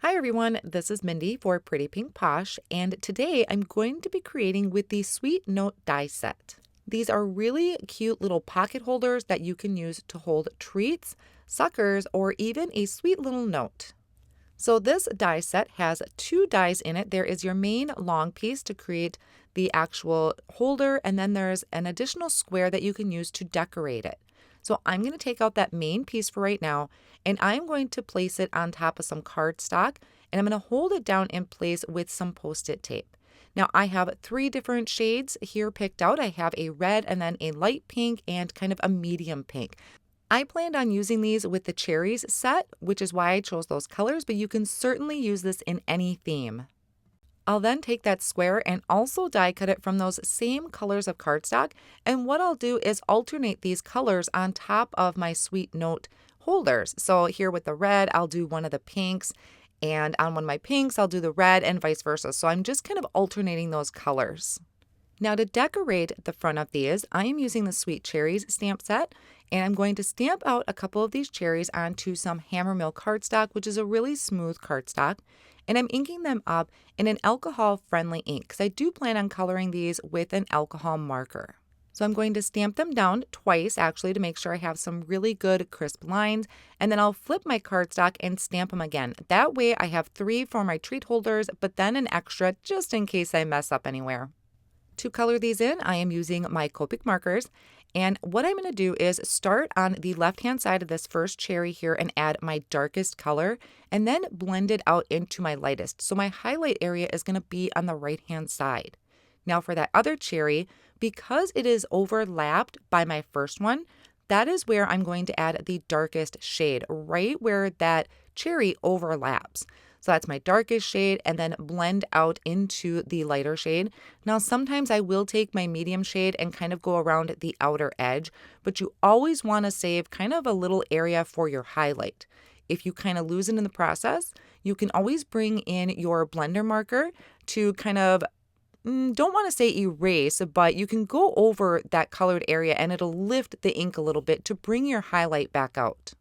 Hi everyone, this is Mindy for Pretty Pink Posh, and today I'm going to be creating with the Sweet Note die set. These are really cute little pocket holders that you can use to hold treats, suckers, or even a sweet little note. So this die set has two dies in it. There is your main long piece to create the actual holder, and then there's an additional square that you can use to decorate it. So I'm going to take out that main piece for right now, and I'm going to place it on top of some cardstock, and I'm going to hold it down in place with some Post-it tape. Now I have three different shades here picked out. I have a red and then a light pink and kind of a medium pink. I planned on using these with the Cherries set, which is why I chose those colors, but you can certainly use this in any theme. I'll then take that square and also die cut it from those same colors of cardstock, and what I'll do is alternate these colors on top of my Sweet Note holders. So here with the red, I'll do one of the pinks, and on one of my pinks, I'll do the red and vice versa. So I'm just kind of alternating those colors. Now to decorate the front of these, I am using the Sweet Cherries stamp set, and I'm going to stamp out a couple of these cherries onto some Hammermill cardstock, which is a really smooth cardstock, and I'm inking them up in an alcohol-friendly ink because I do plan on coloring these with an alcohol marker. So I'm going to stamp them down twice actually to make sure I have some really good crisp lines, and then I'll flip my cardstock and stamp them again. That way I have three for my treat holders, but then an extra just in case I mess up anywhere. To color these in, I am using my Copic markers, and what I'm going to do is start on the left-hand side of this first cherry here and add my darkest color, and then blend it out into my lightest. So my highlight area is going to be on the right-hand side. Now for that other cherry, because it is overlapped by my first one, that is where I'm going to add the darkest shade, right where that cherry overlaps. So that's my darkest shade, and then blend out into the lighter shade. Now sometimes I will take my medium shade and kind of go around the outer edge, but you always want to save kind of a little area for your highlight. If you kind of lose it in the process, you can always bring in your blender marker to kind of, don't want to say erase, but you can go over that colored area and it'll lift the ink a little bit to bring your highlight back out.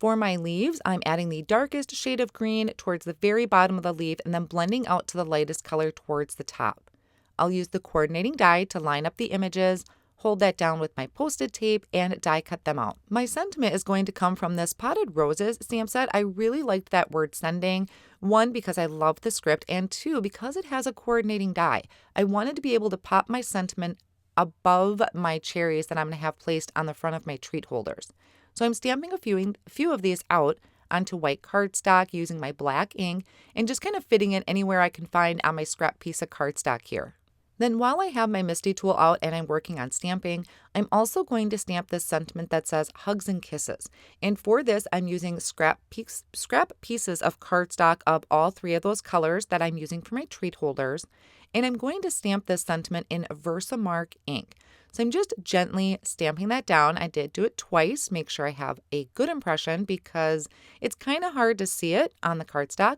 For my leaves, I'm adding the darkest shade of green towards the very bottom of the leaf and then blending out to the lightest color towards the top. I'll use the coordinating die to line up the images, hold that down with my Post-it tape, and die cut them out. My sentiment is going to come from this Potted Roses stamp set. I really liked that word sending. One, because I love the script, and two, because it has a coordinating die. I wanted to be able to pop my sentiment above my cherries that I'm going to have placed on the front of my treat holders. So I'm stamping a few of these out onto white cardstock using my black ink and just kind of fitting it anywhere I can find on my scrap piece of cardstock here. Then while I have my Misti tool out and I'm working on stamping, I'm also going to stamp this sentiment that says hugs and kisses. And for this, I'm using scrap pieces of cardstock of all three of those colors that I'm using for my treat holders. And I'm going to stamp this sentiment in Versamark ink. So I'm just gently stamping that down. I did do it twice, make sure I have a good impression because it's kind of hard to see it on the cardstock.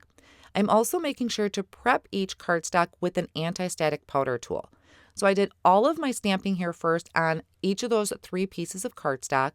I'm also making sure to prep each cardstock with an anti-static powder tool. So I did all of my stamping here first on each of those three pieces of cardstock.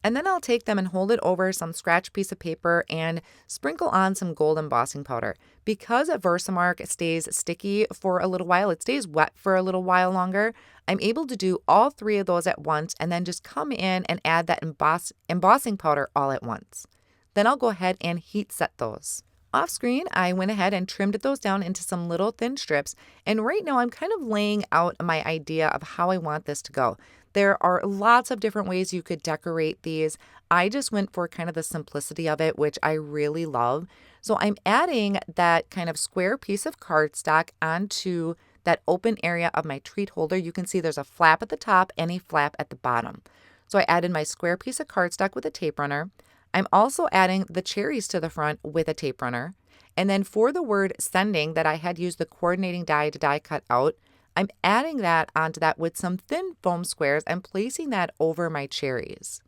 And then I'll take them and hold it over some scratch piece of paper and sprinkle on some gold embossing powder. Because Versamark stays sticky for a little while, it stays wet for a little while longer, I'm able to do all three of those at once and then just come in and add that embossing powder all at once. Then I'll go ahead and heat set those. Off screen, I went ahead and trimmed those down into some little thin strips, and right now I'm kind of laying out my idea of how I want this to go. There are lots of different ways you could decorate these. I just went for kind of the simplicity of it, which I really love. So I'm adding that kind of square piece of cardstock onto that open area of my treat holder. You can see there's a flap at the top and a flap at the bottom. So I added my square piece of cardstock with a tape runner. I'm also adding the cherries to the front with a tape runner. And then for the word sending that I had used the coordinating die to die cut out, I'm adding that onto that with some thin foam squares and placing that over my cherries.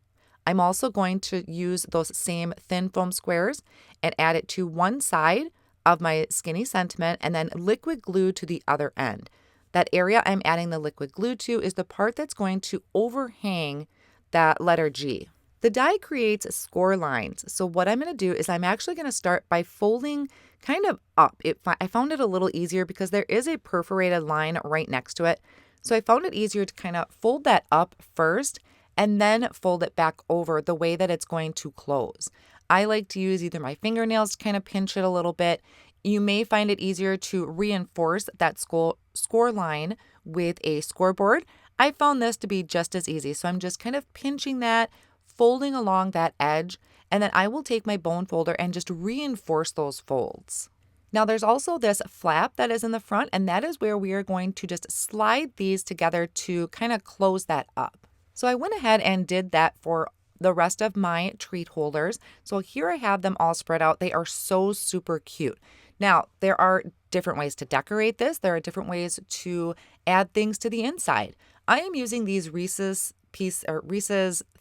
I'm also going to use those same thin foam squares and add it to one side of my skinny sentiment and then liquid glue to the other end. That area I'm adding the liquid glue to is the part that's going to overhang that letter G. The die creates score lines. So what I'm going to do is I'm actually going to start by folding kind of up. I found it a little easier because there is a perforated line right next to it. So I found it easier to kind of fold that up first and then fold it back over the way that it's going to close. I like to use either my fingernails to kind of pinch it a little bit. You may find it easier to reinforce that score line with a scoreboard. I found this to be just as easy. So I'm just kind of pinching that, folding along that edge, and then I will take my bone folder and just reinforce those folds. Now there's also this flap that is in the front, and that is where we are going to just slide these together to kind of close that up. So I went ahead and did that for the rest of my treat holders. So here I have them all spread out. They are so super cute. Now, there are different ways to decorate this. There are different ways to add things to the inside. I am using these Reese's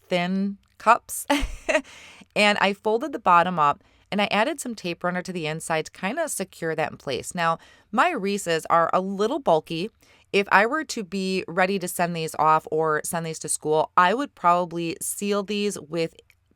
thin cups and I folded the bottom up and I added some tape runner to the inside to kind of secure that in place. Now, my Reese's are a little bulky. If I were to be ready to send these off or send these to school, I would probably seal these with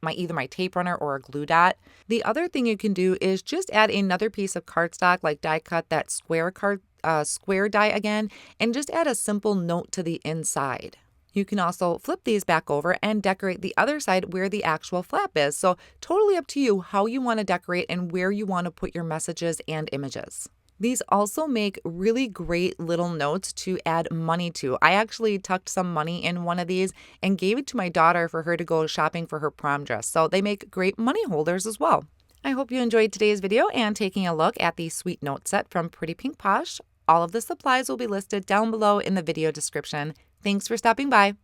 either my tape runner or a glue dot. The other thing you can do is just add another piece of cardstock, like die cut that square die again, and just add a simple note to the inside. You can also flip these back over and decorate the other side where the actual flap is. So totally up to you how you want to decorate and where you want to put your messages and images. These also make really great little notes to add money to. I actually tucked some money in one of these and gave it to my daughter for her to go shopping for her prom dress. So they make great money holders as well. I hope you enjoyed today's video and taking a look at the sweet note set from Pretty Pink Posh. All of the supplies will be listed down below in the video description. Thanks for stopping by.